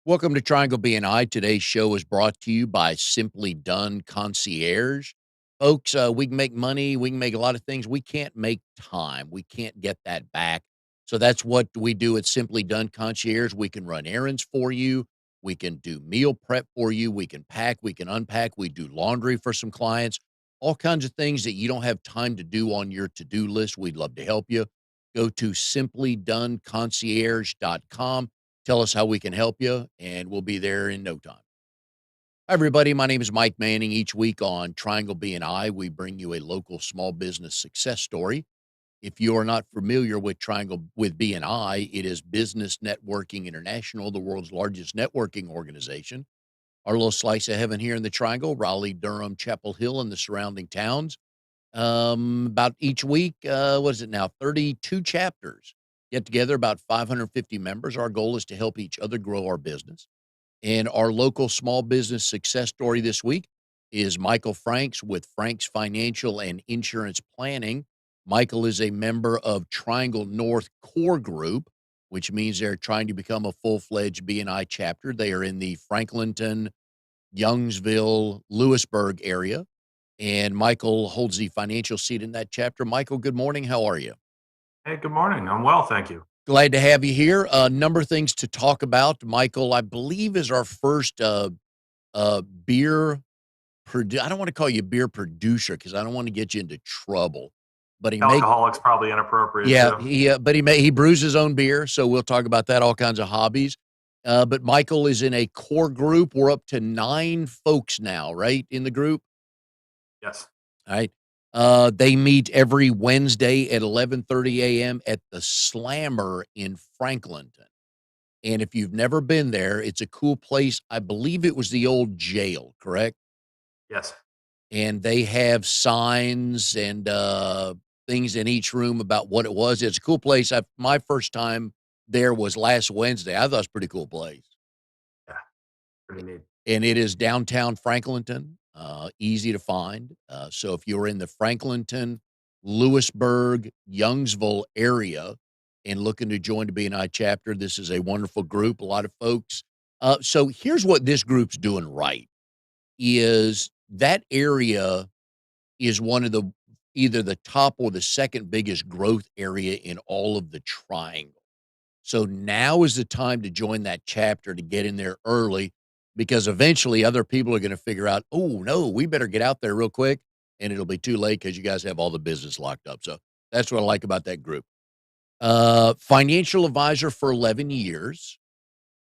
Welcome to Triangle BNI. Today's show is brought to you by Simply Done Concierge. Folks, we can make money. We can make a lot of things. We can't make time. We can't get that back. So that's what we do at Simply Done Concierge. We can run errands for you. We can do meal prep for you. We can pack. We can unpack. We do laundry for some clients. All kinds of things that you don't have time to do on your to-do list. We'd love to help you. Go to simplydoneconcierge.com. Tell us how we can help you, and we'll be there in no time. Hi, everybody. My name is Mike Manning. Each week on Triangle BNI, we bring you a local small business success story. If you are not familiar with Triangle with BNI, it is Business Networking International, the world's largest networking organization. Our little slice of heaven here in the Triangle, Raleigh, Durham, Chapel Hill, and the surrounding towns. About each week, what is it now? 32 chapters get together, about 550 members. Our goal is to help each other grow our business. And our local small business success story this week is Michael Franks with Franks Financial and Insurance Planning. Michael is a member of Triangle North Core Group, which means they're trying to become a full-fledged BNI chapter. They are in the Franklinton, Youngsville, Lewisburg area. And Michael holds the financial seat in that chapter. Michael, good morning. How are you? Hey, good morning. I'm well, thank you. Glad to have you here. A number of things to talk about. Michael, I believe, is our first beer I don't want to call you beer producer because I don't want to get you into trouble. But Alcoholic's probably inappropriate yeah, too. he brews his own beer, so we'll talk about that. All kinds of hobbies. But Michael is in a core group. We're up to 9 folks now, right, in the group. Yes. All right. They meet every Wednesday at 11:30 a.m. at the Slammer in Franklinton. And if you've never been there, it's a cool place. I believe it was the old jail, correct? Yes. And they have signs and things in each room about what it was. It's a cool place. My first time there was last Wednesday. I thought it was a pretty cool place. Yeah. Pretty neat. And it is downtown Franklinton, easy to find. So if you're in the Franklinton, Lewisburg, Youngsville area and looking to join the BNI chapter, this is a wonderful group, a lot of folks. So here's what this group's doing right is that area is one of the either the top or the second biggest growth area in all of the triangle. So now is the time to join that chapter to get in there early because eventually other people are going to figure out, oh, no, we better get out there real quick. And it'll be too late because you guys have all the business locked up. So that's what I like about that group. Financial advisor for 11 years.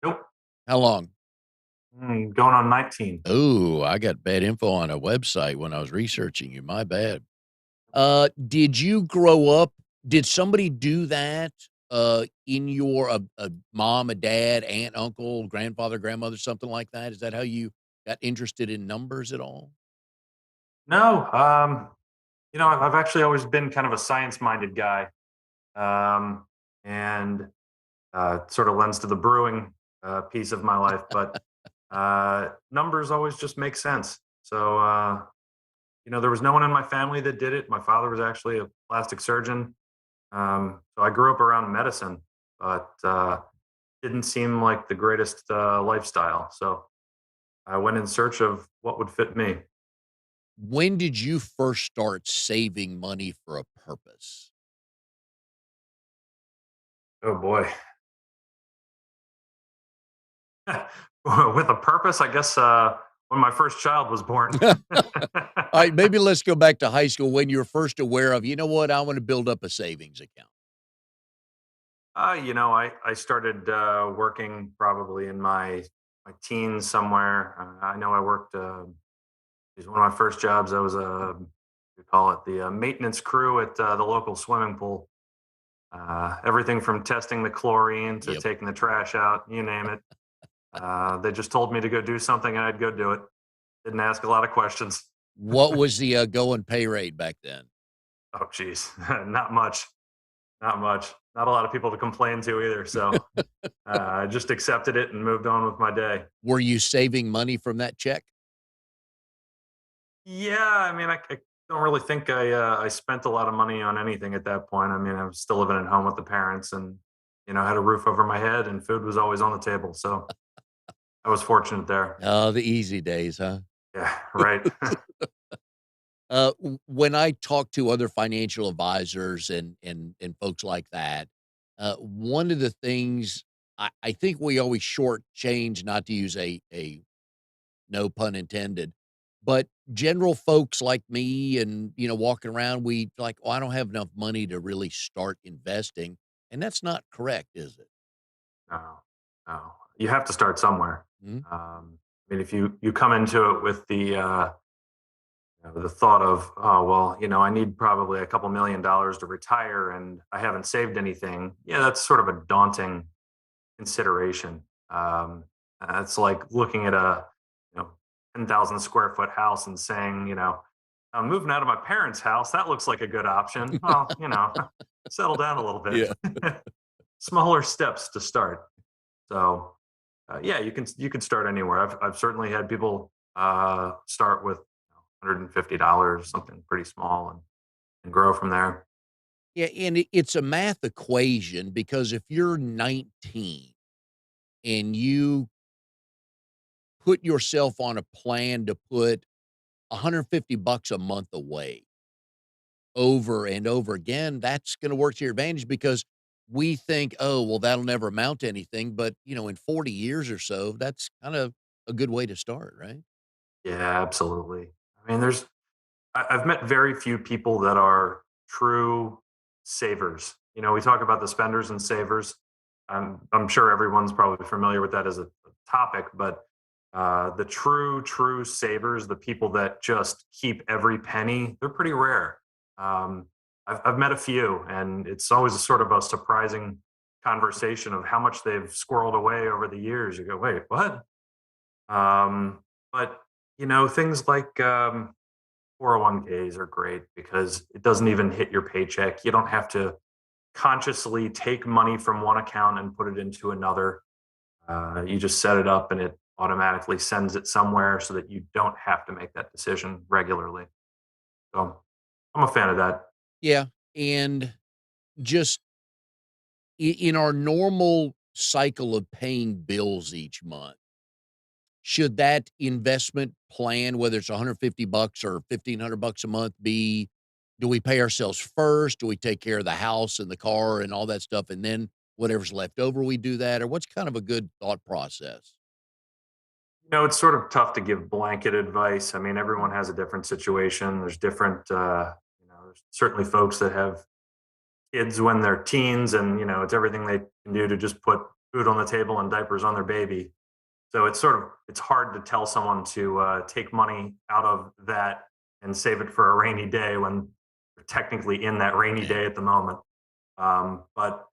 Nope. How long? Going on 19. Oh, I got bad info on a website when I was researching you. My bad. Did you grow up? Did somebody do that in your a mom, a dad, aunt, uncle, grandfather, grandmother, something like that? Is that how you got interested in numbers at all? No. I've actually always been kind of a science-minded guy, um, and sort of lends to the brewing piece of my life. But numbers always just make sense. So there was no one in my family that did it. My father was actually a plastic surgeon. So I grew up around medicine, but didn't seem like the greatest lifestyle. So I went in search of what would fit me. When did you first start saving money for a purpose? Oh boy. With a purpose, I guess, when my first child was born. All right, maybe let's go back to high school when you were first aware of, you know what, I want to build up a savings account. I started working probably in my teens somewhere. I know I worked. It was one of my first jobs. I was we call it the maintenance crew at the local swimming pool. Everything from testing the chlorine to Yep. taking the trash out, you name it. They just told me to go do something, and I'd go do it. Didn't ask a lot of questions. What was the going pay rate back then? Oh, geez, not much, not much. Not a lot of people to complain to either. So I just accepted it and moved on with my day. Were you saving money from that check? Yeah, I mean, I don't really think I spent a lot of money on anything at that point. I mean, I was still living at home with the parents, and had a roof over my head, and food was always on the table. So I was fortunate there. Oh, the easy days, huh? Yeah, right. When I talk to other financial advisors and folks like that, one of the things I think we always shortchange, not to use a no pun intended, but general folks like me and walking around, we like, oh, I don't have enough money to really start investing, and that's not correct, is it? No, no. You have to start somewhere. Mhm. I mean, if you come into it with the thought of, oh well, I need probably a couple $1 million to retire, and I haven't saved anything. Yeah, that's sort of a daunting consideration. Um, it's like looking at a 10,000 square foot house and saying, I'm moving out of my parents' house. That looks like a good option. Well, settle down a little bit. Yeah. Smaller steps to start. So, yeah, you can start anywhere. I've certainly had people start with $150, something pretty small, and grow from there. Yeah, and it's a math equation because if you're 19 and you put yourself on a plan to put 150 bucks a month away over and over again, that's going to work to your advantage because we think, oh, well, that'll never amount to anything. But, in 40 years or so, that's kind of a good way to start, right? Yeah, absolutely. I mean, I've met very few people that are true savers. We talk about the spenders and savers. I'm sure everyone's probably familiar with that as a topic, but the true savers, the people that just keep every penny, they're pretty rare. Um, I've met a few, and it's always a sort of a surprising conversation of how much they've squirreled away over the years. You go, wait, what? But things like 401ks are great because it doesn't even hit your paycheck. You don't have to consciously take money from one account and put it into another. You just set it up and it automatically sends it somewhere so that you don't have to make that decision regularly. So I'm a fan of that. Yeah. And just in our normal cycle of paying bills each month, should that investment plan, whether it's 150 bucks or 1,500 bucks a month, be, do we pay ourselves first? Do we take care of the house and the car and all that stuff, and then whatever's left over, we do that? Or what's kind of a good thought process? It's sort of tough to give blanket advice. I mean, everyone Mm, has a different situation. There's different, there's certainly folks that have kids when they're teens, and it's everything they can do to just put food on the table and diapers on their baby. So it's hard to tell someone to take money out of that and save it for a rainy day when they're technically in that rainy yeah, day at the moment. But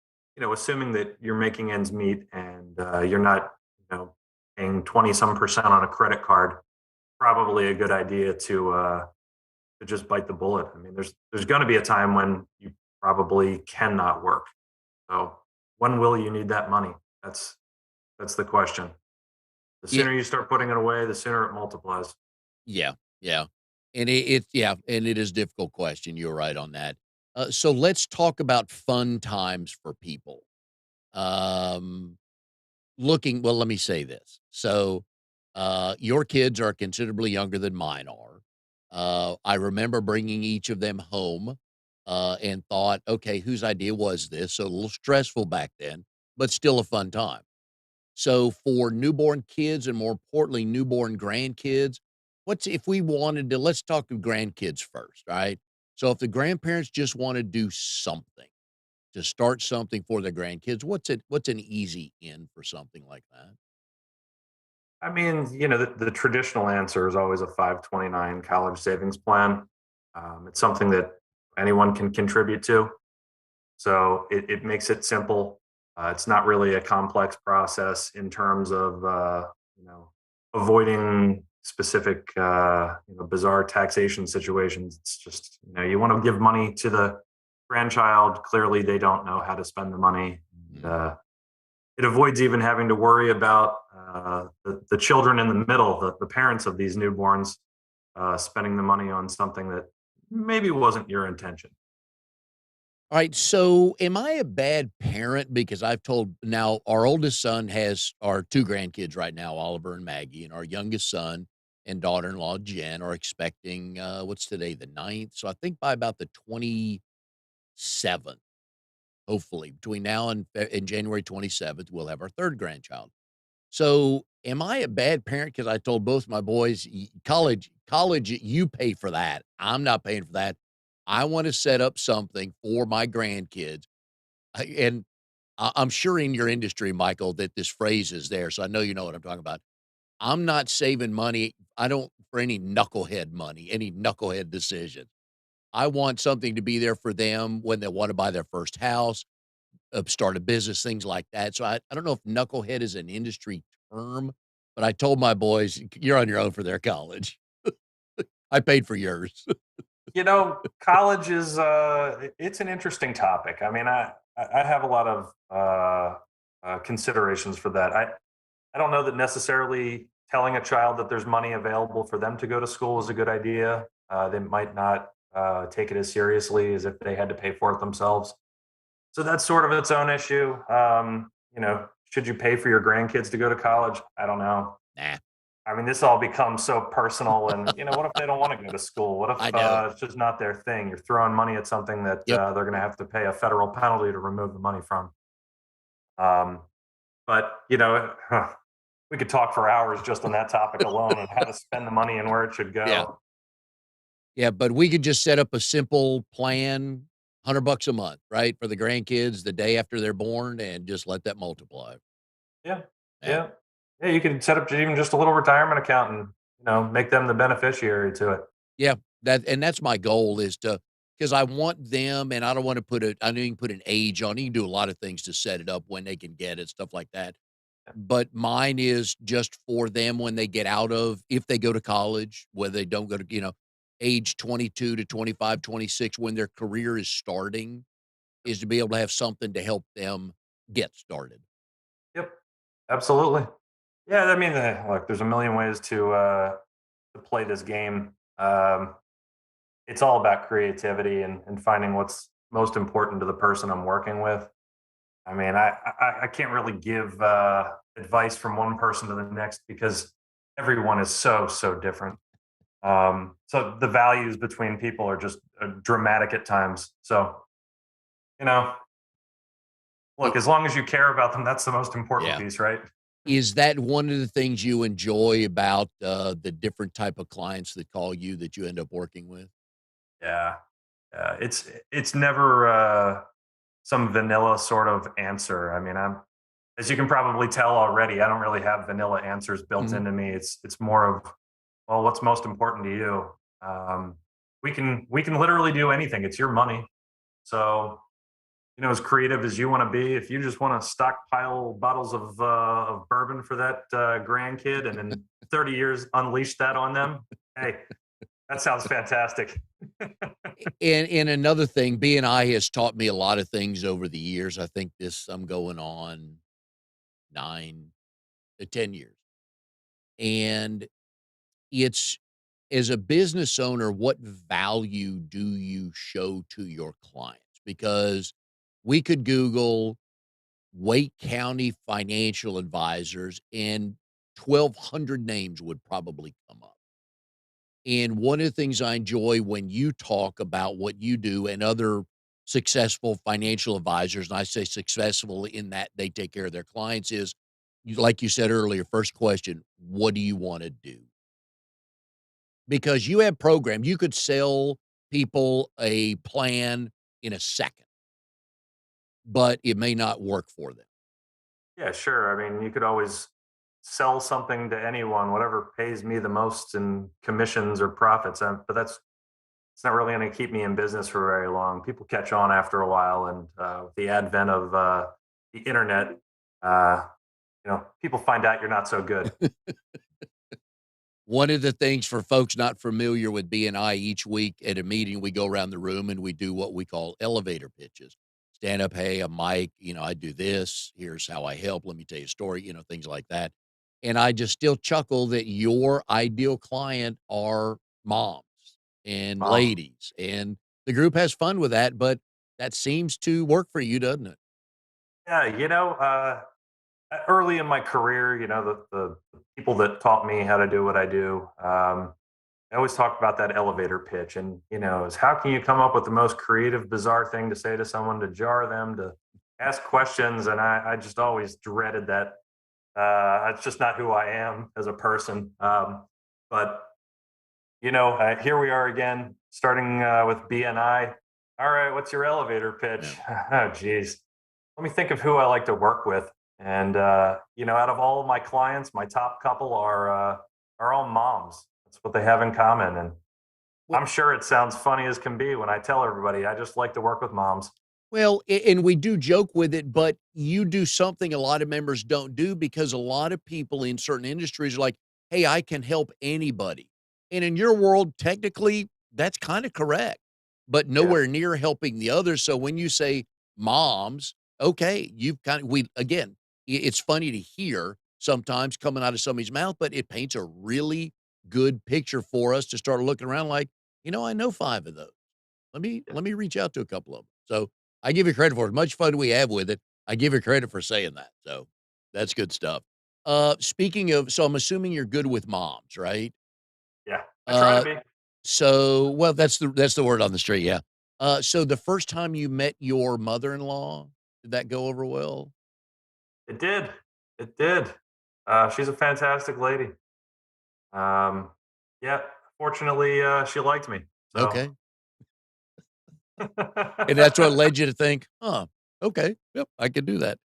assuming that you're making ends meet and you're not paying 20 some percent on a credit card, probably a good idea to just bite the bullet. I mean, there's going to be a time when you probably cannot work. So when will you need that money? That's that's the question. The yeah, sooner you start putting it away, the sooner it multiplies. yeah, yeah. And yeah, and it is a difficult question. You're right on that. So let's talk about fun times for people. Um, well, let me say this. So, your kids are considerably younger than mine are. I remember bringing each of them home, and thought, okay, whose idea was this? So a little stressful back then, but still a fun time. So for newborn kids and more importantly, newborn grandkids, what's if we wanted to, let's talk of grandkids first, right? So if the grandparents just want to do something to start something for their grandkids, what's an easy in for something like that? I mean, the traditional answer is always a 529 college savings plan. It's something that anyone can contribute to. So it makes it simple. It's not really a complex process in terms of avoiding specific bizarre taxation situations. It's just you want to give money to the grandchild. Clearly, they don't know how to spend the money. And, Mhm. it avoids even having to worry about the children in the middle, the parents of these newborns, spending the money on something that maybe wasn't your intention. All right, so am I a bad parent because I've told now our oldest son has our 2 grandkids right now, Oliver and Maggie, and our youngest son and daughter-in-law, Jen, are expecting, what's today, the 9th? So I think by about the 27th, hopefully, between now and January 27th, we'll have our 3rd grandchild. So, am I a bad parent because I told both my boys, college, you pay for that. I'm not paying for that. I wanna set up something for my grandkids." And I'm sure in your industry, Michael, that this phrase is there, so I know you know what I'm talking about. I'm not saving money. I don't for any knucklehead money, any knucklehead decision. I want something to be there for them when they wanna buy their first house, start a business, things like that. So I don't know if knucklehead is an industry term, but I told my boys, "You're on your own for their college. I paid for yours." College is it's an interesting topic. I mean, I have a lot of considerations for that. I don't know that necessarily telling a child that there's money available for them to go to school is a good idea. They might not take it as seriously as if they had to pay for it themselves. So that's sort of its own issue. Should you pay for your grandkids to go to college? I don't know. Nah, I mean, this all becomes so personal. And, what if they don't want to go to school? What if I know. it's just not their thing? You're throwing money at something that Yep. they're going to have to pay a federal penalty to remove the money from. Um, but, we could talk for hours just on that topic alone and how to spend the money and where it should Yeah. go. Yeah, but we could just set up a simple plan, $100 a month, right, for the grandkids the day after they're born and just let that multiply. Yeah. Yeah. Yeah. Yeah. You can set up even just a little retirement account and, make them the beneficiary to it. Yeah, that's my goal is to because I want them and I don't wanna put a I know you can put an age on, you can do a lot of things to set it up when they can get it, stuff like that. But mine is just for them when they get out of if they go to college, whether they don't go to, age 22 to 25, 26, when their career is starting, is to be able to have something to help them get started. Yep. Absolutely. Yeah. I mean, look, there's a million ways to play this game. It's all about creativity and finding what's most important to the person I'm working with. I mean, I can't really give advice from one person to the next because everyone is so different. So the values between people are just dramatic at times. So you know, look, It as long as you care about them, that's the most important Yeah. piece, right? Is that one of the things you enjoy about, the different type of clients that call you that you end up working with? Yeah, yeah. It's never some vanilla sort of answer. I mean, as you can probably tell already, I don't really have vanilla answers built Mhm. into me. It's more of, well, what's most important to you? Um, we can literally do anything. It's your money. So, as creative as you want to be, if you just want to stockpile bottles of bourbon for that grandkid and in 30 years unleash that on them, hey, that sounds fantastic. And another thing, BNI has taught me a lot of things over the years. I think I'm going on 9 to 10 years. And it's as a business owner, what value do you show to your clients? Because we could Google Wake County financial advisors and 1,200 names would probably come up. And one of the things I enjoy when you talk about what you do and other successful financial advisors, and I say successful in that they take care of their clients, is like you said earlier, first question, what do you want to do? Because you have program, you could sell people a plan in a second, but it may not work for them. Yeah, sure. I mean, you could always sell something to anyone, whatever pays me the most in commissions or profits. But it's not really going to keep me in business for very long. People catch on after a while, and with the advent of the internet, uh, people find out you're not so good. One of the things for folks not familiar with BNI, each week at a meeting, we go around the room and we do what we call elevator pitches. Stand up, hey, I'm Mike. I do this. Here's how I help. Let me tell you a story, things like that. And I just still chuckle that your ideal client are moms and Moms, ladies. And the group has fun with that. But That seems to work for you, doesn't it? Yeah, early in my career, the people that taught me how to do what I do, I always talk about that elevator pitch, and is how can you come up with the most creative, bizarre thing to say to someone to jar them, to ask questions, and I just always dreaded that. It's just not who I am as a person. But here we are again, starting with BNI. All right, what's your elevator Yeah. pitch? Oh, geez. Let me think of who I like to work with. And out of all of my clients, my top couple are all moms. That's what they have in common. And Well I'm sure it sounds funny as can be when I tell everybody I just like to work with moms. well, and we do joke with it, but you do something a lot of members don't do because a lot of people in certain industries are like, "Hey, I can help anybody." And in your world, technically, that's kinda correct, but Yeah, nowhere near helping the others. So when you say moms, okay, you've kind of we again, it's funny to hear sometimes coming out of somebody's mouth, but it paints a really good picture for us to start looking around like, I know 5 of those. yeah, Let me reach out to a couple of them. So, I give you credit for it. As much fun we have with it, I give you credit for saying that. So, that's good stuff. Speaking of so I'm assuming you're good with moms, right? yeah. I try to Uh, be. well, that's the word on the street, yeah. So the first time you met your mother-in-law, did that go over well? It did. It did. She's a fantastic lady. Um, yeah, fortunately, she liked me. So, Okay. And that's what led you to think, "Huh, okay, yep, I could do that."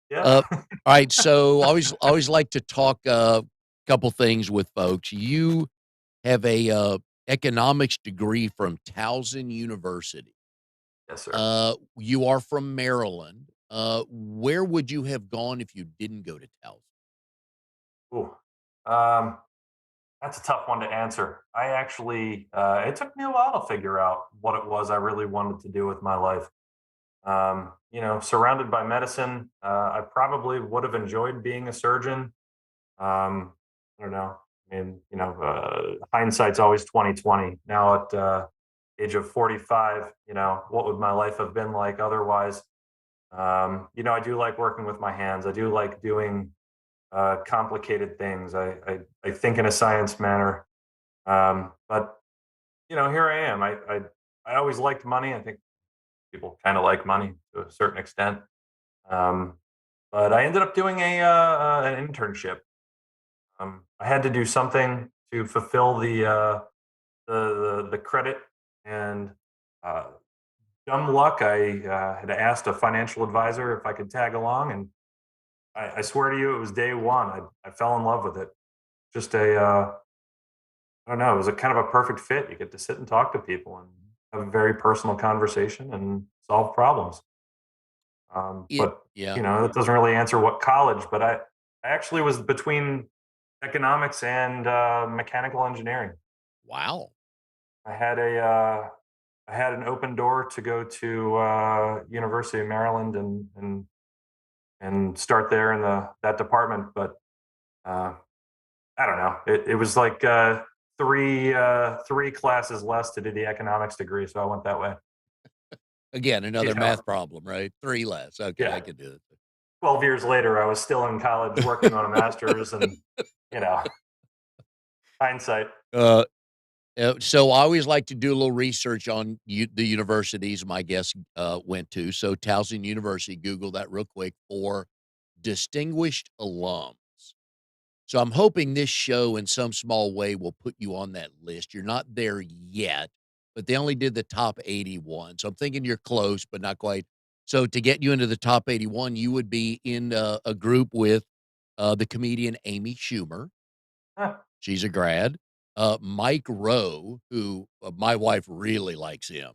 yeah. Alright, so always like to talk, couple things with folks. You have a, economics degree from Towson University. Yes, sir. You are from Maryland. Where would you have gone if you didn't go to Towson? Ooh. Um, that's a tough one to answer. It took me a while to figure out what it was I really wanted to do with my life. Surrounded by medicine, I probably would have enjoyed being a surgeon. Um, I don't know. I mean, hindsight's always 2020. Now at age of 45, what would my life have been like otherwise? I do like working with my hands. I do like doing complicated things. I think in a science manner. But here I am. I always liked money. I think people kind of like money to a certain extent. Um, but I ended up doing an internship. I had to do something to fulfill the credit, and uh, dumb luck. I had asked a financial advisor if I could tag along, and I swear to you, it was day one. I fell in love with it. Just I don't know, it was a kind of a perfect fit. You get to sit and talk to people and have a very personal conversation and solve problems. It But yeah. that doesn't really answer what college. But I actually was between economics and mechanical engineering. Wow. I had I had an open door to go to University of Maryland and start there in the that department, but uh, I don't know. It was like three classes less to do the economics degree, so I went that way. Again, You another know, math problem, right? 3 less. Okay, I yeah. could do it. 12 years later, I was still in college working on a master's, and you know, hindsight. Uh so I always like to do a little research on the universities my guests went to. So Towson University, Google that real quick for distinguished alums. So I'm hoping this show in some small way will put you on that list. You're not there yet, but they only did the top 81. So I'm thinking you're close, but not quite. So to get you into the top 81, you would be in a group with the comedian Amy Schumer. Huh, She's a grad. Mike Rowe, who my wife really likes him.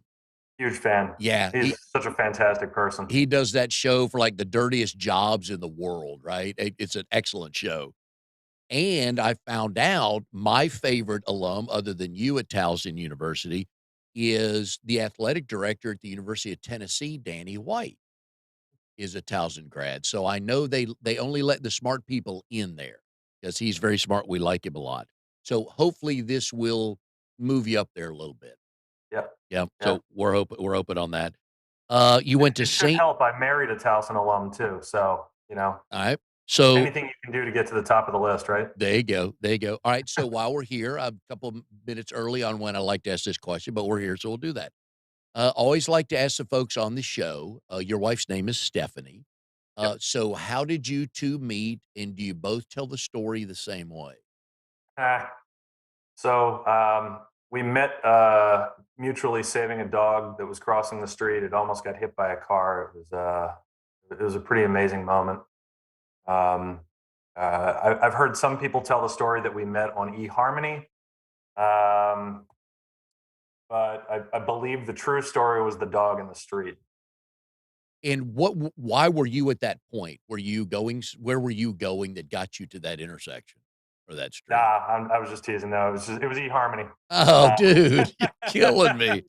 huge fan. Yeah, He's such a fantastic person. he does that show for like the dirtiest jobs in the world, right? It's an excellent show. And I found out my favorite alum, other than you at Towson University, is the athletic director at the University of Tennessee, Danny White, is a Towson grad. So I know they only let the smart people in there because he's very smart. We like him a lot. So hopefully this will move you up there a little bit. Yeah, Yeah. yeah. So we're open on that. You went to It should Saint help. I married a Towson alum too, so Alright. So, anything you can do to get to the top of the list, right? there you go, there you go. Alright, so while we're here, I'm a couple minutes early on when I like to ask this question, but we're here, so we'll do that. Always like to ask the folks on the show, your wife's name is Stephanie. Yep. So how did you 2 meet, and do you both tell the story the same way? Ah, so we met mutually saving a dog that was crossing the street. It almost got hit by a car. It was a pretty amazing moment. Um, I've heard some people tell the story that we met on eHarmony, um, but I believe the true story was the dog in the street. And what why were you at that point? Were you going where were you going that got you to that intersection or that Nah, street? I was just teasing. No, it was eHarmony. Oh, Uh, dude, you're killing me.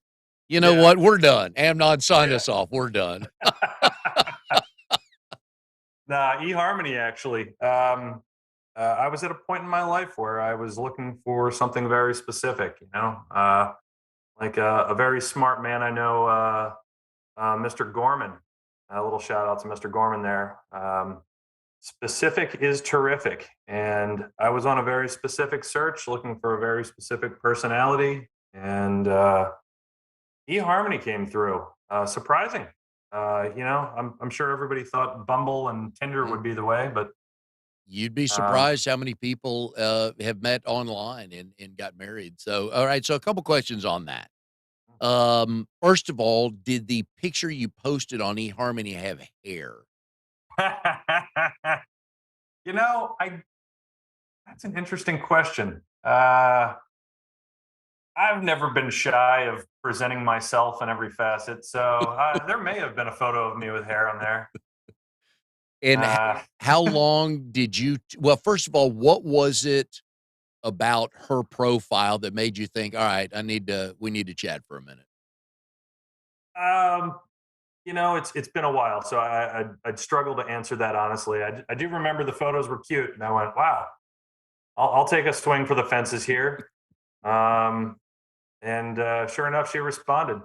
You know yeah, what? We're done. Amnon, sign yeah. us off. We're done. Nah, eHarmony actually. I was at a point in my life where I was looking for something very specific. Like a very smart man I know, Mr. Gorman. A little shout out to Mr. Gorman there. Specific is terrific, and I was on a very specific search, looking for a very specific personality, and eHarmony came through. Surprising. I'm sure everybody thought Bumble and Tinder Mm. would be the way, but You'd be um, surprised how many people, have met online and got married. So, alright, so a couple questions on that. First of all, did the picture you posted on eHarmony have hair? I that's an interesting question. I've never been shy of presenting myself in every facet, so there may have been a photo of me with hair on there. And Uh, how long did you well, first of all, what was it about her profile that made you think, "Alright, we need to chat for a minute?" um, it's been a while, so I'd struggle to answer that honestly. I do remember the photos were cute, and I went, "Wow, I'll take a swing for the fences here." Um, and sure enough, she responded.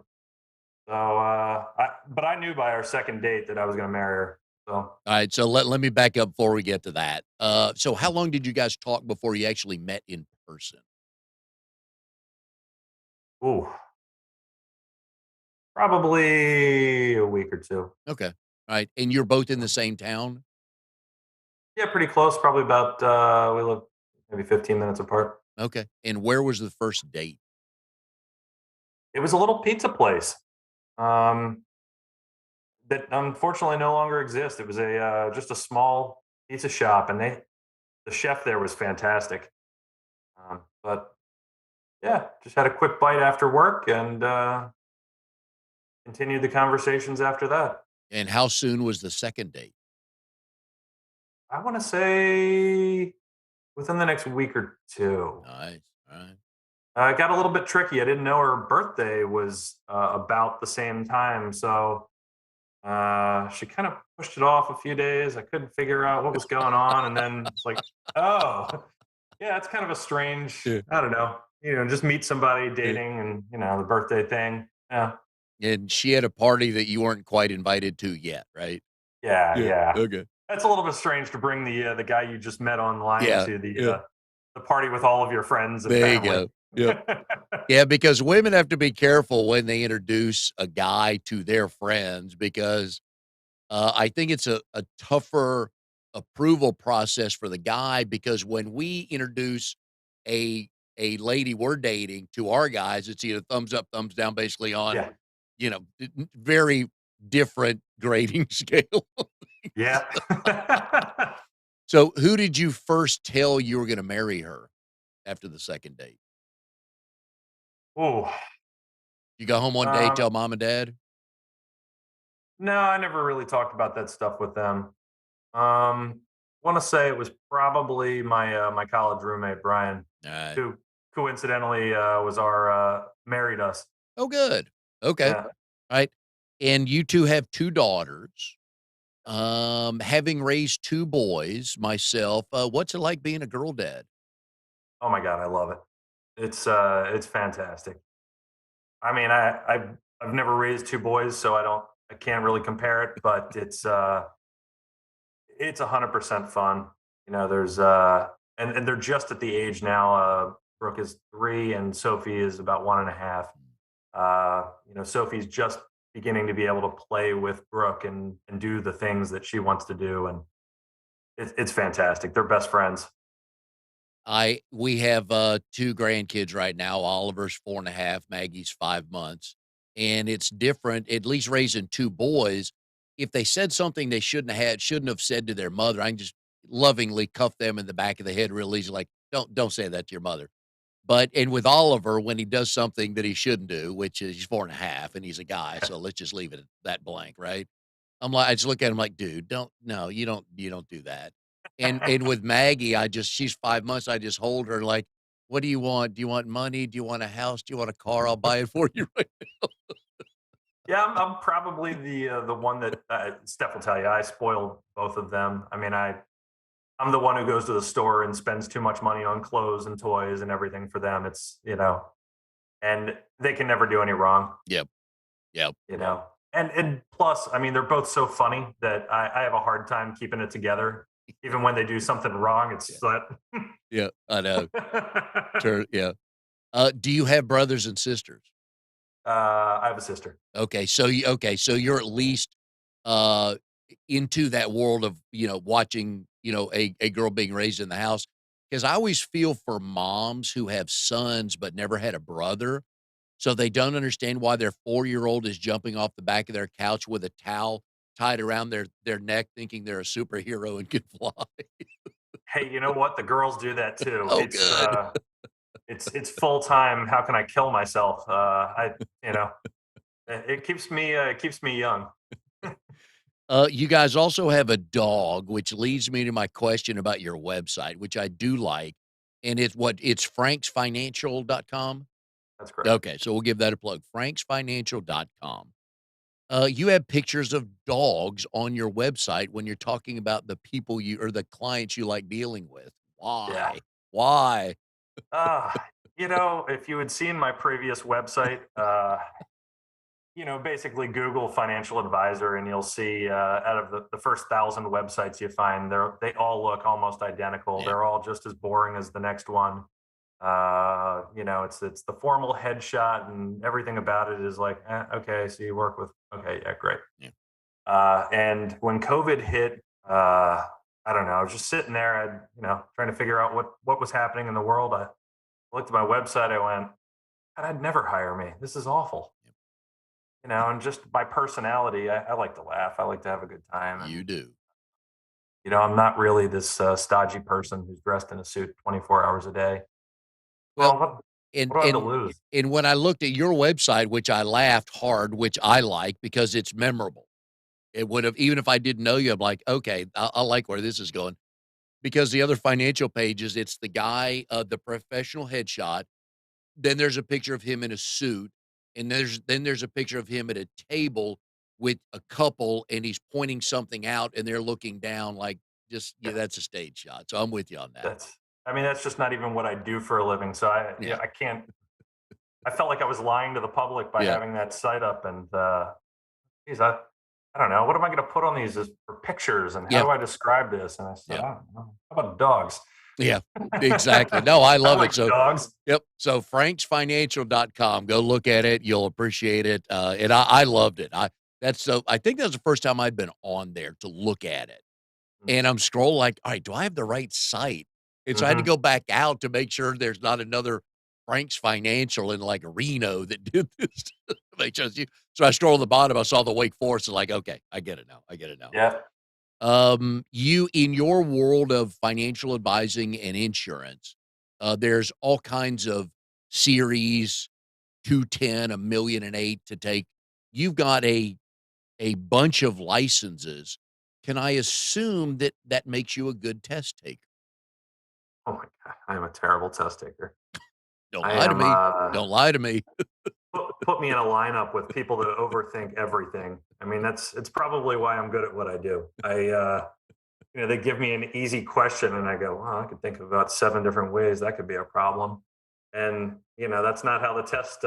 So, but I knew by our second date that I was going to marry her. So, Alright, so let me back up before we get to that. So how long did you guys talk before you actually met in person? ooh, probably a week or two. Okay. Alright, and you're both in the same town? Yeah, pretty close. Probably about we live maybe 15 minutes apart. Okay, and where was the first date? It was a little pizza place um, that unfortunately no longer exists. It was a just a small pizza shop, and the chef there was fantastic. But yeah, just had a quick bite after work and continued the conversations after that. And how soon was the second date? I want to say within the next week or two. Nice, alright. It got a little bit tricky. I didn't know her birthday was about the same time, so she kind of pushed it off a few days. I couldn't figure out what was going on, and then it's like, oh, yeah, it's kind of a strange. Yeah, I don't know. Just meet somebody yeah. dating, and the birthday thing. Yeah, And she had a party that you weren't quite invited to yet, right? yeah, Yeah, yeah. okay. That's a little bit strange to bring the guy you just met online Yeah, to yeah. the party with all of your friends and There you family. go. Yep. Yeah, because women have to be careful when they introduce a guy to their friends because, I think it's a tougher approval process for the guy because when we introduce a lady we're dating to our guys, it's either thumbs up, thumbs down, basically on, Yeah, very different grading scale. yeah. So, who did you first tell you were gonna marry her after the second date? Ooh. You go home one day, Um, tell mom and dad? no, I never really talked about that stuff with them. Want to say it was probably my college roommate Brian, Alright. who coincidentally was our married us. Oh, good. Okay. Yeah. Right. And you 2 have 2 daughters. Having raised 2 boys myself, what's it like being a girl dad? Oh my god, I love it. It's fantastic. I mean, I've never raised two boys, so I don't I can't really compare it, but it's 100% fun. You know, there's and they're just at the age now. Brooke is 3 and Sophie is about 1.5. You know, Sophie's just beginning to be able to play with Brooke and do the things that she wants to do, and it's fantastic. They're best friends. We have, 2 grandkids right now. Oliver's 4.5, Maggie's 5 months, and it's different, at least raising 2 boys. If they said something they shouldn't have said to their mother, I can just lovingly cuff them in the back of the head real easy, like, "Don't say that to your mother." But and with Oliver, when he does something that he shouldn't do, which is he's 4.5 and he's a guy, so let's just leave it at that blank, right? I just look at him like, "Dude, don't no, you don't do that." And with Maggie, she's 5 months, I just hold her like, "What do you want? Do you want money? Do you want a house? Do you want a car? I'll buy it for you right." Yeah, I'm probably the one that Steph will tell you. I spoiled both of them. I mean, I'm the one who goes to the store and spends too much money on clothes and toys and everything for them. It's and they can never do any wrong. Yep, yep, And plus, I mean, they're both so funny that I have a hard time keeping it together. Even when they do something wrong, yeah, it's like yeah, I know. Sure, yeah. Do you have brothers and sisters? I have a sister. So you're at least, uh, into that world of, watching, a girl being raised in the house. Because I always feel for moms who have sons but never had a brother, so they don't understand why their 4-year-old is jumping off the back of their couch with a towel tied around their neck thinking they're a superhero and can fly. Hey, you know what? The girls do that too. Oh, It's good. it's full time. How can I kill myself? You know it keeps me young. You guys also have a dog, which leads me to my question about your website, which I do like, and it's franksfinancial.com? That's correct. Okay, so we'll give that a plug, franksfinancial.com. You have pictures of dogs on your website when you're talking about the people you or the clients you like dealing with. Yeah. Why? Why? Uh, if you had seen my previous website, basically Google financial advisor, and you'll see out of the first 1,000 websites you find, they all look almost identical. Yeah, They're all just as boring as the next one. It's the formal headshot, and everything about it is like, okay, so you work with, okay, yeah, great. yeah, And when COVID hit, I don't know, I was just sitting there, trying to figure out what was happening in the world. I looked at my website, I went, God, I'd never hire me. This is awful. yeah. And just my personality, I like to laugh. I like to have a good time. You And, do. I'm not really this stodgy person who's dressed in a suit 24 hours a day. Well, Well, what and do I have to and lose? and when I looked at your website, which I laughed hard, which I like because it's memorable. It would have even if I didn't know you, I'm like, "Okay, I like where this is going." Because the other financial pages, it's the guy, the professional headshot, then there's a picture of him in a suit, and there's a picture of him at a table with a couple, and he's pointing something out, and they're looking down like just yeah, Yeah, that's a stage shot, so I'm with you on that. I mean, that's just not even what I do for a living. So Yeah, I can't. I felt like I was lying to the public by yeah, having that site up, and geez, I don't know. What am I going to put on these as for pictures, and how yeah, do I describe this? And I said, yeah, I don't know. How about dogs? yeah, exactly. No, I I love it, like so dogs. yep, so franksfinancial.com, go look at it, you'll appreciate it, and I loved it. I think that was the first time I'd been on there to look at it. And I'm scrolling like, "Alright, do I have the right site?" And so I had to Mm-hmm. go back out to make sure there's not another Frank's Financial in, like, Reno that did this to make sure it's you. So I scrolled to the bottom, I saw the Wake Forest, and like, "Okay, I get it now, I get it now." Yeah. You in your world of financial advising and insurance, there's all kinds of series, 210, 1,000,008 to take. You've got a bunch of licenses. Can I assume that that makes you a good test taker? Oh my god, I am a terrible test taker. Don't I lie to am. me. Don't lie to me. Put me in a lineup with people that overthink everything. I mean, it's probably why I'm good at what I do. They give me an easy question, and I go, "Well, I could think of about 7 different ways that could be a problem." And that's not how the test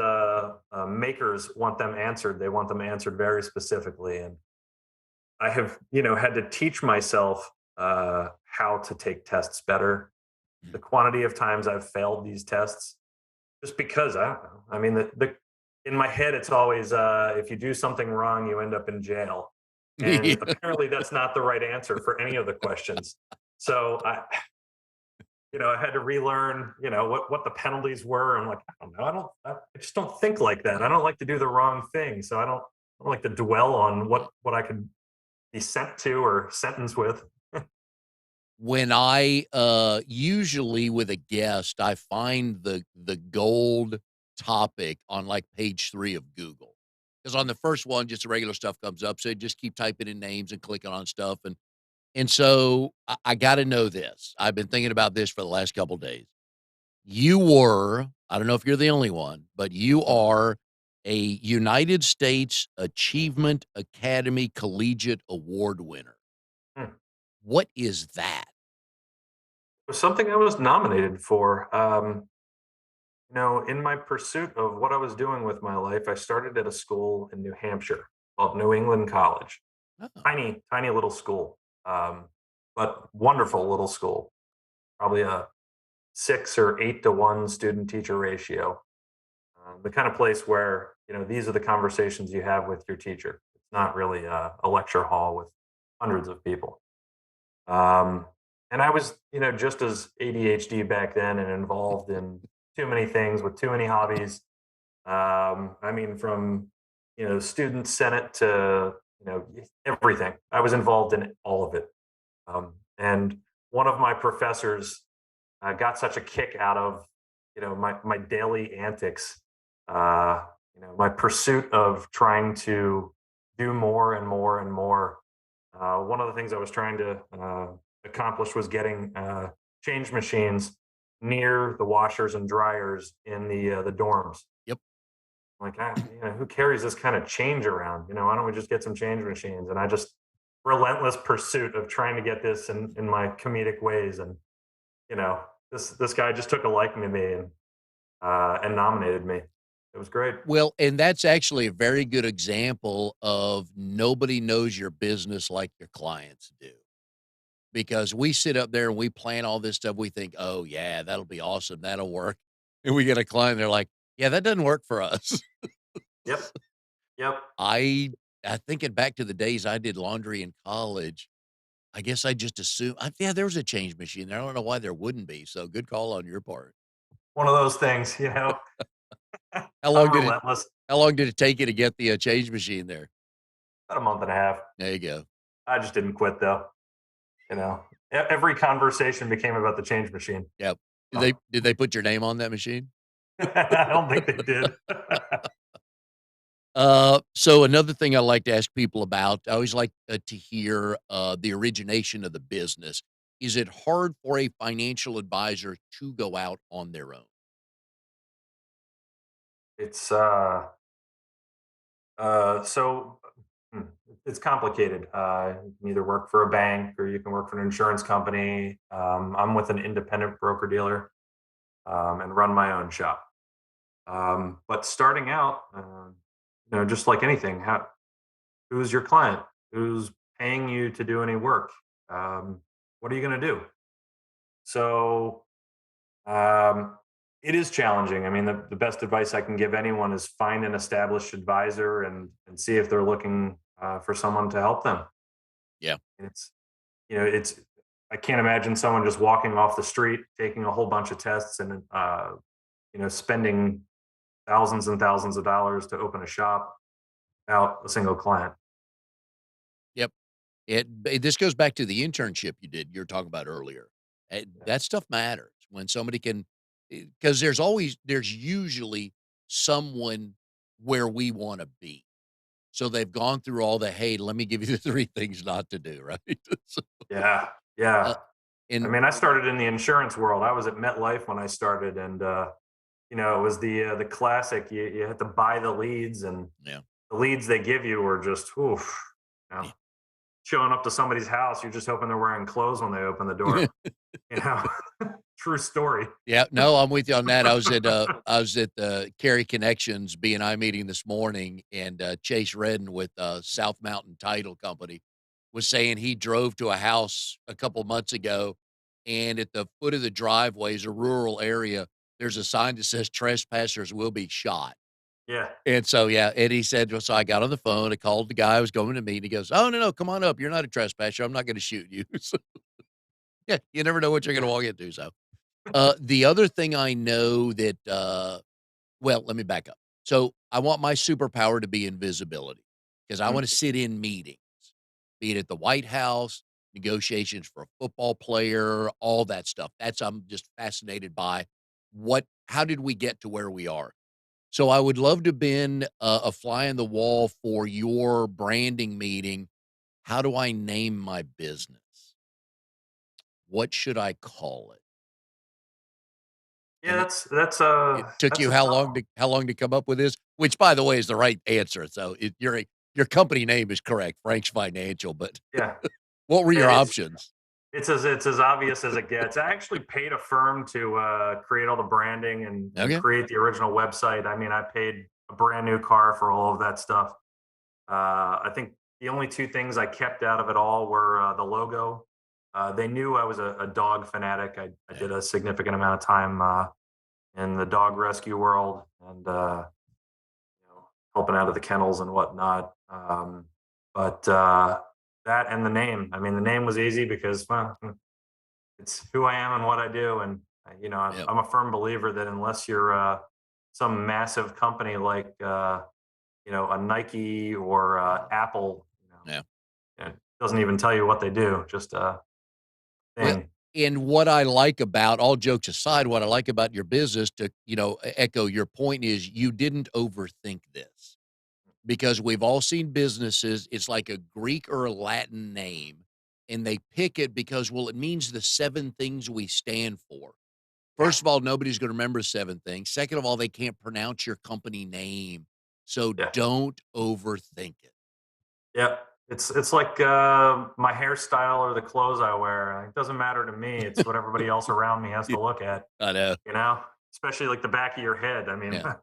makers want them answered. They want them answered very specifically. And I have had to teach myself how to take tests better. The Mhm. quantity of times I've failed these tests just because I don't know. I mean, the in my head, it's always if you do something wrong, you end up in jail, and Yeah. apparently that's not the right answer for any of the questions. So I had to relearn, what the penalties were. I'm like, I don't know. I just don't think like that. I don't like to do the wrong thing. So I don't like to dwell on Yeah. what I could be sent to or sentenced with. When I, usually with a guest, I find the gold topic on, like, page 3 of Google, because on the first one, just the regular stuff comes up, so just keep typing in names and clicking on stuff, and so I gotta know this. I've been thinking about this for the last couple days. You were, I don't know if you're the only one, but you Mhm. are a United States Achievement Academy Collegiate Award winner. Hmm. What is that? It was something I was nominated for. In my pursuit of what I was doing with my life, I started at a school in New Hampshire called New England College. Oh, Tiny, tiny little school, but wonderful little school. Probably a 6 or 8 to 1 student teacher ratio. The kind of place where these are the conversations you have with your teacher. It's not really a lecture hall with hundreds of people. Um, and I was, just as ADHD back then and involved in too many things with too many hobbies. I mean, from student senate to everything. I was involved in all of it. And one of my professors got such a kick out of my daily antics, my pursuit of trying to do more and more and more. One of the things I was trying to accomplish was getting change machines near the washers and dryers in the dorms. yep. Like, who carries this kind of change around? Why don't we just get some change machines? And I just relentless pursuit of trying to get this in my comedic ways. And you know, this guy just took a liking to me and nominated me. It was great. Well, and that's actually a very good example of nobody knows your business like your clients do. Because we sit up there and we plan all this stuff. We think, oh, yeah, that'll be awesome. That'll work. And we get a client, they're like, yeah, that doesn't work for us. Yep. Yep. I I thinking back to the days I did laundry in college, I guess I just assumed, yeah, there was a change machine there. I don't know why there wouldn't be. So good call on your part. One of those things, How I'm long did it relentless. how long did it take you to get the, change machine there? About a month and a half. There you go. I just didn't quit though. Every conversation became about the change machine. Yep. Did they Oh. did they put your name on that machine? I don't think they did. So another thing I like to ask people about, I always like, to hear, the origination of the business. Is it hard for a financial advisor to go out on their own? it's so hmm, it's complicated. You can either work for a bank or you can work for an insurance company. I'm with an independent broker dealer and run my own shop. But starting out, just like anything, who's your client? Who's paying you to do any work? What are you going to do? So um, it is challenging. I mean, the best advice I can give anyone is find an established advisor and see if they're looking for someone to help them. Yeah. And it's I can't imagine someone just walking off the street, taking a whole bunch of tests, and spending thousands and thousands of dollars to open a shop without a single client. Yep. This goes back to the internship you were talking about earlier. Yeah. That stuff matters when somebody can, because there's usually someone where we wanna be. So they've gone through all the, "Hey, let me give you the 3 things not to do," right? So, Yeah. uh, Yeah. I and mean, I started in the insurance world. I was at MetLife when I started, and it was the classic. You had to buy the leads, and yeah. the leads they give you were just oof. You know, showing up to somebody's house, you're just hoping they're wearing clothes when they open the door. You know, true story. Yeah, no, I'm with you on that. I was at the Cary Connections BNI meeting this morning, and Chase Redden with South Mountain Title Company was saying he drove to a house a couple months ago, and at the foot of the driveway is a rural area. There's a sign that says trespassers will be shot. Yeah, And so, yeah, and he said, well, so I got on the phone, I called the guy I was going to meet, and he goes, "Oh, no, no, come on up. You're not a trespasser. I'm not going to shoot you." So, yeah, you never know what you're going yeah, to walk into. So, the other thing I know that, well, let me back up. So I want my superpower to be invisibility because I want mm, to sit in meetings, be it at the White House, negotiations for a football player, all that stuff. I'm just fascinated by how did we get to where we are? So I would love to have been a fly on the wall for your branding meeting. How do I name my business? What should I call it? yeah. And it took That's you a tough one. how long to come up with this? Which, by the way, is the right answer. So your company name is correct, Frank's Financial. But Yeah, what were your it's options? it's as obvious as it gets. I actually paid a firm to create all the branding and Okay, create the original website. I mean, I paid a brand new car for all of that stuff. I think the only two things I kept out of it all were the logo. They knew I was a dog fanatic. I yeah, did a significant amount of time in the dog rescue world and helping out of the kennels and whatnot. But that and the name. I mean, the name was easy because well, it's who I am and what I do. And yeah, I'm a firm believer that unless you're some massive company like a Nike or Apple, yeah. it doesn't even tell you what they do, just a Well, thing. and what I like about all jokes aside, what I like about your business to echo your point is you didn't overthink this. Because we've all seen businesses, it's like a Greek or a Latin name, and they pick it because, well, it means the 7 things we stand for. Yeah, First of all, nobody's gonna remember 7 things. Second of all, they can't pronounce your company name. So yeah, don't overthink it. yeah. It's like my hairstyle or the clothes I wear. It doesn't matter to me. It's what everybody else around me has Yeah, to look at. I know. You know, especially like the back of your head. I mean, Yeah.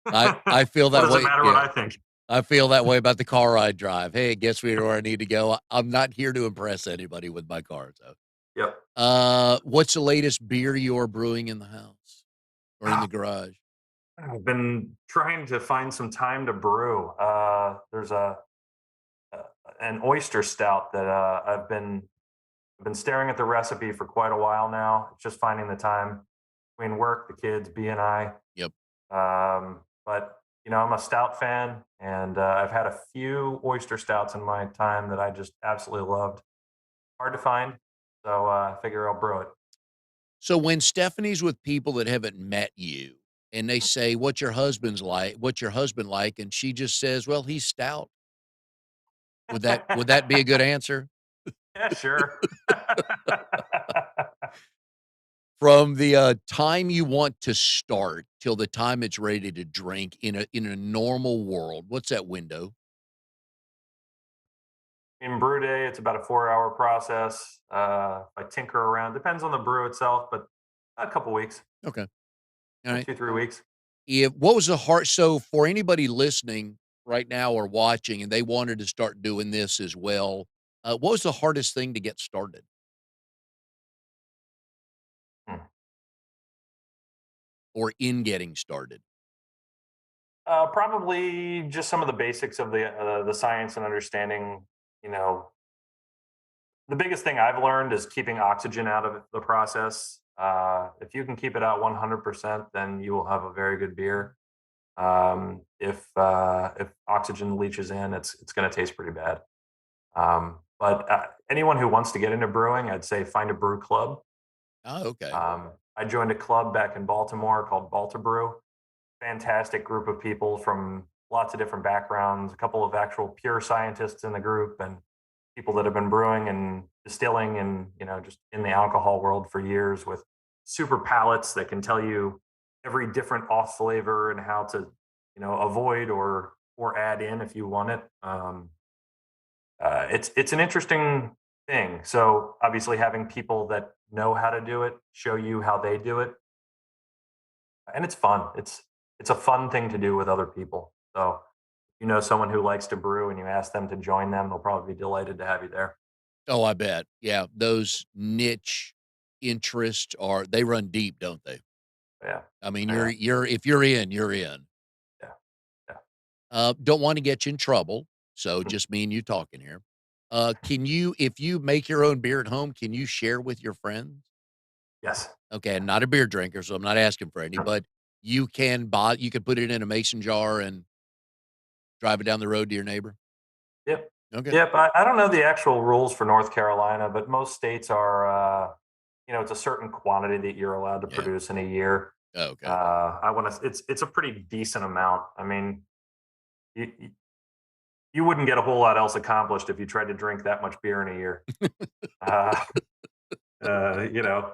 I feel what that does it way. matter what Yeah. I think? I feel that way about the car I drive. Hey, it gets me to where I need to go. I'm not here to impress anybody with my car, so. Yep. What's the latest beer you're brewing in the house or in the garage? I've been trying to find some time to brew. There's a an oyster stout that I've been staring at the recipe for quite a while now. It's just finding the time between work, the kids, BNI. Yep. But I'm a stout fan, and I've had a few oyster stouts in my time that I just absolutely loved. Hard to find, so I figure I'll brew it. So when Stephanie's with people that haven't met you and they say, "What's your husband's like? What's your husband like?" And she just says, "Well, he's stout." Would that be a good answer? Yeah, sure. From the, time you want to start till the time it's ready to drink in a normal world, what's that window? In brew day, it's about a 4-hour process. I tinker around. Depends on the brew itself, but a couple weeks, Okay. Alright. 2, 3 weeks. If what was the hard so for anybody listening right now or watching and they wanted to start doing this as well, what was the hardest thing to get started Hmm. or in getting started? Probably just some of the basics of the science and understanding. You know, the biggest thing I've learned is keeping oxygen out of the process. If you can keep it out 100%, then you will have a very good beer. If oxygen leaches in, it's going to taste pretty bad. But anyone who wants to get into brewing, I'd say find a brew club. Oh, okay. I joined a club back in Baltimore called Balta Brew. Fantastic group of people from lots of different backgrounds, a couple of actual pure scientists in the group, and people that have been brewing and distilling and just in the alcohol world for years with super palates that can tell you every different off flavor and how to avoid or add in if you want it. It's an interesting thing. So obviously, having people that know how to do it show you how they do it, and it's fun. It's a fun thing to do with other people. So you know someone who likes to brew and you ask them to join them, they'll probably be delighted to have you there. Oh, I bet. Yeah, those niche interests are they run deep, don't they? Yeah, I mean, yeah, you're if you're in, you're in. yeah, yeah. Don't wanna get you in trouble, so just me and you talking here. Can you if you make your own beer at home, can you share with your friends? Yes. Okay, I'm not a beer drinker, so I'm not asking for any, Yeah. but you can put it in a mason jar and drive it down the road to your neighbor? Yep. Okay. Yep. I don't know the actual rules for North Carolina, but most states are, it's a certain quantity that you're allowed to Yeah. produce in a year. Oh, okay. I want to. It's a pretty decent amount. I mean, you you wouldn't get a whole lot else accomplished if you tried to drink that much beer in a year. Uh, you know,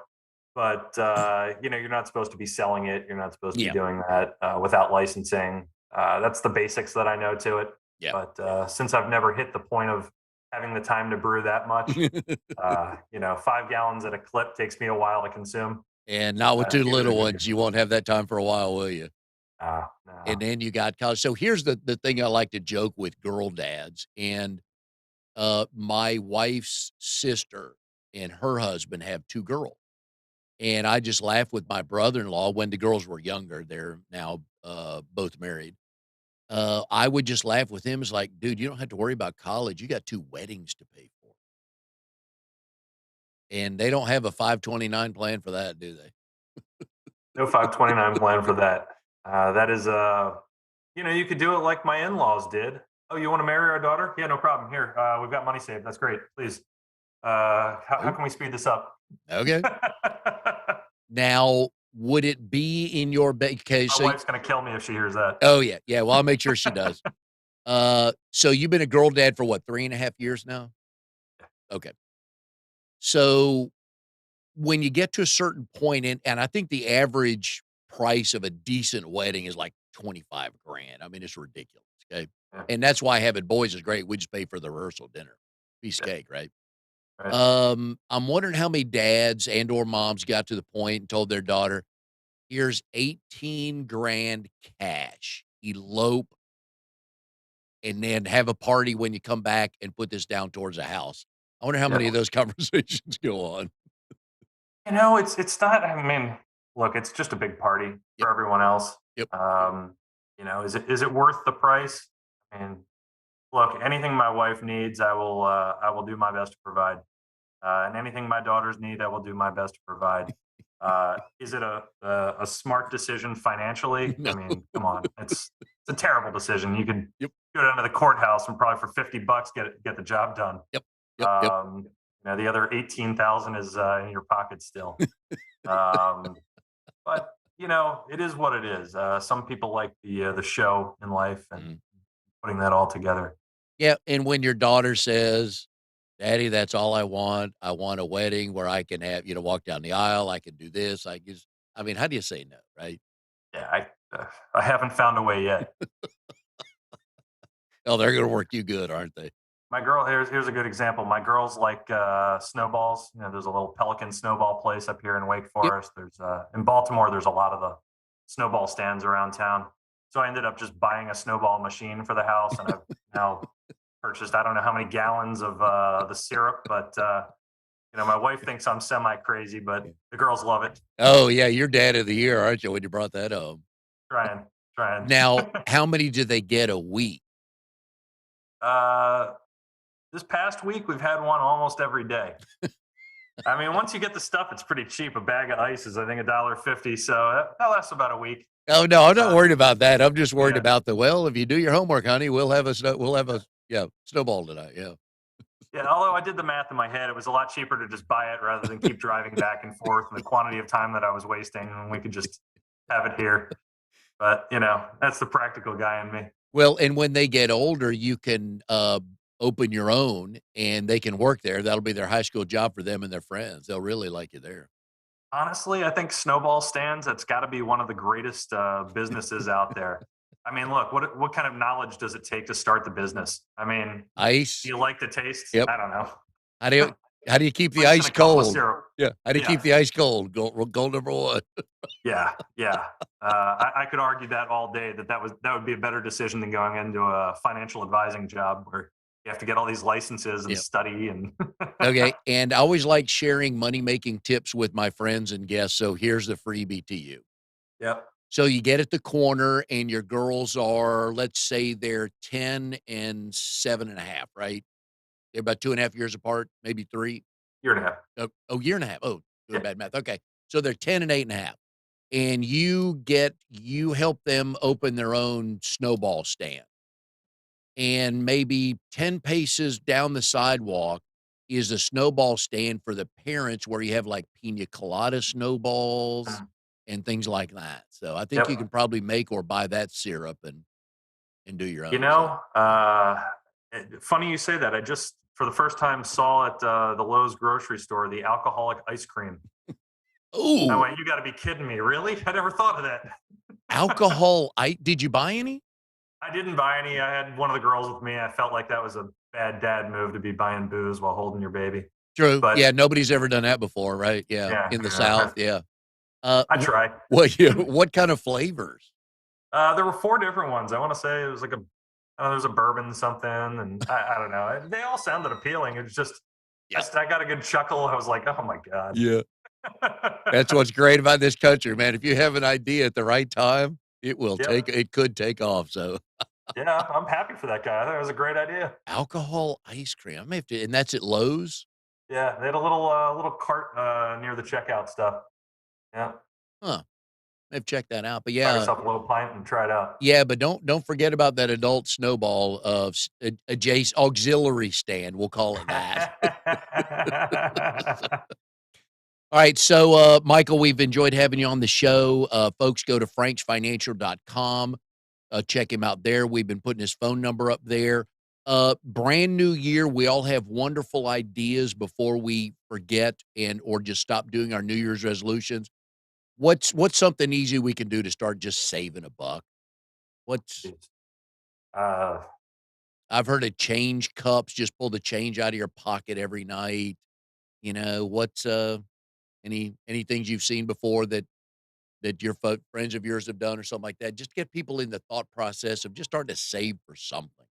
but you're not supposed to be selling it. You're not supposed to be Yeah, doing that without licensing. That's the basics that I know to it. yeah. But since I've never hit the point of having the time to brew that much, 5 gallons at a clip takes me a while to consume. And not with 2 Give it a little good ones, go. you won't have that time for a while, will you? And No. then you got college. So here's the thing I like to joke with girl dads, and, my wife's sister and her husband have 2 girls, and I just laugh with my brother-in-law when the girls were younger, they're now, both married. I would just laugh with him, it's like, "Dude, you don't have to worry about college, you got 2 weddings to pay for." And they don't have a 529 plan for that, do they? No 529 plan for that. That is, you could do it like my in laws did. Oh, you want to marry our daughter? Yeah, no problem. Here, we've got money saved. That's great. Please. How Oh, can we speed this up? okay. My Now, would it be in your okay, so wife's going to kill me if she hears that. oh, yeah, yeah, well, I'll make sure she does. So you've been a girl dad for what, 3.5 years now? Okay. So when you get to a certain point, and I think the average price of a decent wedding is like 25 grand. I mean, it's ridiculous, okay? Yeah, And that's why having boys is great. We just pay for the rehearsal dinner, piece of yeah, cake, right? right. I'm wondering how many dads and or moms got to the point and told their daughter, "Here's 18 grand cash. Elope and then have a party when you come back and put this down towards a house." I wonder how Yeah. many of those conversations go on. It's not. I mean, look, it's just a big party Yep, for everyone else. yep. Is it worth the price? I mean, look, anything my wife needs, I will do my best to provide. And anything my daughters need, I will do my best to provide. Is it a smart decision financially? I No. mean, come on, it's a terrible decision. You could Yep, go down to the courthouse and probably for $50 get the job done. yep, yep, yep. Um, the other 18,000 is in your pocket still. Um, but it is what it is. Some people like the show in life and Mhm. putting that all together. Yeah, and when your daughter says, "Daddy, that's all I want. I want a wedding where I can have, walk down the aisle. I can do this. I mean, how do you say no, right? Yeah, I haven't found a way yet. Oh, they're gonna work you good, aren't they? My girl here's a good example. My girls like snowballs. There's a little Pelican snowball place up here in Wake Yep. Forest. There's in Baltimore. There's a lot of the snowball stands around town. So I ended up just buying a snowball machine for the house, and I've now purchased I don't know how many gallons of the syrup, but my wife thinks I'm semi crazy, but Yeah. the girls love it. Oh, yeah, you're dad of the year, aren't you, when you brought that up? Trying, trying. Now, how many do they get a week? uh, this past week we've had one almost every day. I mean, once you get the stuff, it's pretty cheap. A bag of ice is, I think, $1.50. So that lasts about a week. Oh, no, I'm not Uh, worried about that. I'm just worried yeah, about well, if you do your homework, honey, we'll have a, yeah, snowball tonight, yeah. yeah. Although I did the math in my head, it was a lot cheaper to just buy it rather than keep driving back and forth and the quantity of time that I was wasting. And we could just have it here. But that's the practical guy in me. Well, and when they get older, you can, open your own, and they can work there. That'll be their high school job for them and their friends. They'll really like you there. Honestly, I think snowball stands. That's got to be one of the greatest businesses out there. I mean, look, what kind of knowledge does it take to start the business? I mean, do Ice, you like the taste? yep. I don't know. How do you How do you keep the Mixed in ice a cup of cold? syrup. Yeah. How do you Yeah, keep the ice cold? Goal number 1. yeah, yeah. I could argue that all day that would be a better decision than going into a financial advising job where you have to get all these licenses and Yeah. study and Okay, and I always like sharing money-making tips with my friends and guests, so here's the freebie to you. yep, So you get at the corner and your girls are, let's say they're 10 and 7.5, right? They're about 2.5 years apart, maybe 3. year and a half. Oh, year and a half. Oh, doing Yeah. bad math. Okay. So they're 10 and 8.5. And you help them open their own snowball stand. And maybe 10 paces down the sidewalk is a snowball stand for the parents where you have like pina colada snowballs Mhm. and things like that. So I think you Yep. can probably make or buy that syrup and do your You own. So know, funny you say that. I just, for the first time, saw at the Lowe's grocery store the alcoholic ice cream. I oh, went, "You got to be kidding me! Really? I never thought of that." alcohol. I did you buy any? I didn't buy any. I had one of the girls with me. I felt like that was a bad dad move to be buying booze while holding your baby. True. But Yeah, nobody's ever done that before, right? Yeah, yeah, in the yeah, South, yeah. Uh, I try. what yeah, what kind of flavors? There were four different ones. I want to say it was like there was a bourbon something, and I don't know. They all sounded appealing. It was just Yeah. I got a good chuckle. I was like, oh my god. Yeah. That's what's great about this country, man. If you have an idea at the right time, Yep. it could take off. So Yeah, I'm happy for that guy. I thought it was a great idea. alcohol ice cream. I may have to, and that's at Lowe's. Yeah, they had a little cart near the checkout stuff. Yeah, Huh. May have checked that out. But buy yeah, yourself a little pint and try it out. yeah, but don't forget about that adult snowball of adjacent auxiliary stand. We'll call it that. All right. So, Michael, we've enjoyed having you on the show. Folks, go to franksfinancial.com. Check him out there. We've been putting his phone number up there. Brand new year. We all have wonderful ideas before we forget and or just stop doing our New Year's resolutions. What's something easy we can do to start just saving a buck? What's Jeez. uh, I've heard of change cups. Just pull the change out of your pocket every night. What's any things you've seen before that your friends of yours have done or something like that? Just get people in the thought process of just starting to save for something.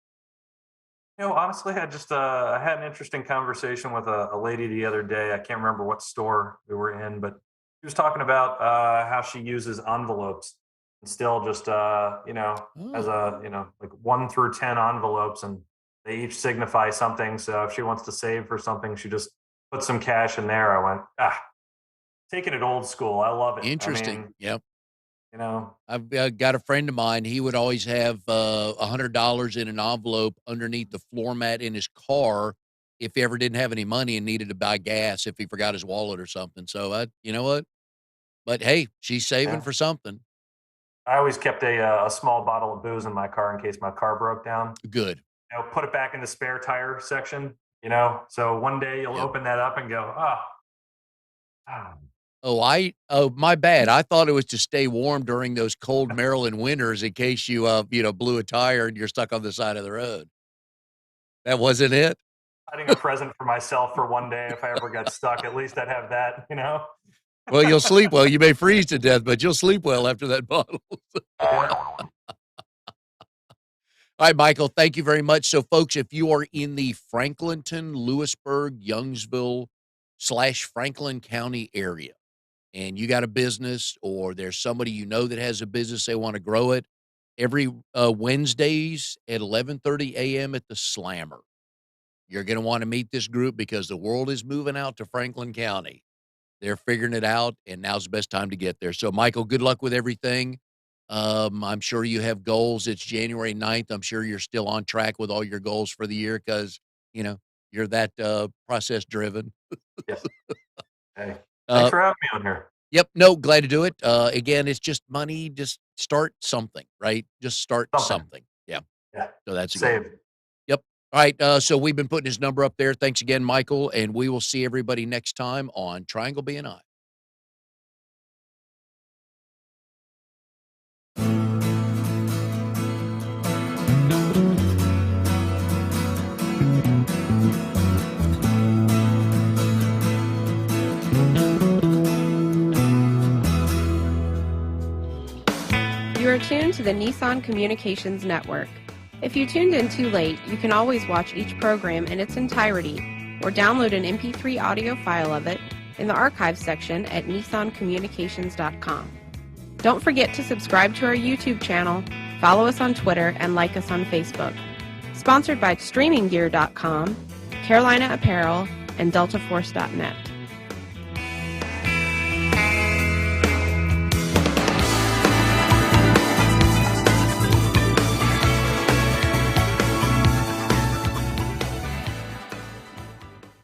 Honestly, I had an interesting conversation with a lady the other day. I can't remember what store we were in, but she was talking about how she uses envelopes and still just as Oh, a like 1 through 10 envelopes, and they each signify something. So if she wants to save for something, she just puts some cash in there. I went, taking it old school. I love it. I interesting. mean, Yep. you know, I've got a friend of mine. He would always have $100 in an envelope underneath the floor mat in his car if he ever didn't have any money and needed to buy gas if he forgot his wallet or something. So you know what? But hey, she's saving yeah. for something. I always kept a small bottle of booze in my car in case my car broke down. Good. Put it back in the spare tire section, so one day you'll Yep. open that up and go, ah, Oh, my bad. I thought it was to stay warm during those cold Maryland winters in case you blew a tire and you're stuck on the side of the road. That wasn't it? finding a present for myself for one day if I ever got stuck. At least I'd have that. Well, you'll sleep well. You may freeze to death, but you'll sleep well after that bottle. Yeah. All right, Michael, thank you very much. So, folks, if you are in the Franklinton, Lewisburg, Youngsville/Franklin County area, and you got a business or there's somebody you know that has a business, they want to grow it, every Wednesdays at 11:30 a.m. at the Slammer. You're going to want to meet this group because the world is moving out to Franklin County. They're figuring it out, and now's the best time to get there. So, Michael, good luck with everything. I'm sure you have goals. It's January 9th. I'm sure you're still on track with all your goals for the year because, you're that process driven. Yeah. Hey, thanks Uh, for having me on here. yep. No, glad to do it. Again, it's just money. Just start something, right? Just start Something. something. Yeah. Yeah. So that's a goal. Save. Yep. All right. So we've been putting his number up there. Thanks again, Michael. And we will see everybody next time on Triangle BNI. You're tuned to the Nissan Communications Network. If you tuned in too late, you can always watch each program in its entirety or download an MP3 audio file of it in the archives section at nissancommunications.com. Don't forget to subscribe to our YouTube channel, follow us on Twitter, and like us on Facebook. Sponsored by StreamingGear.com, Carolina Apparel, and DeltaForce.net.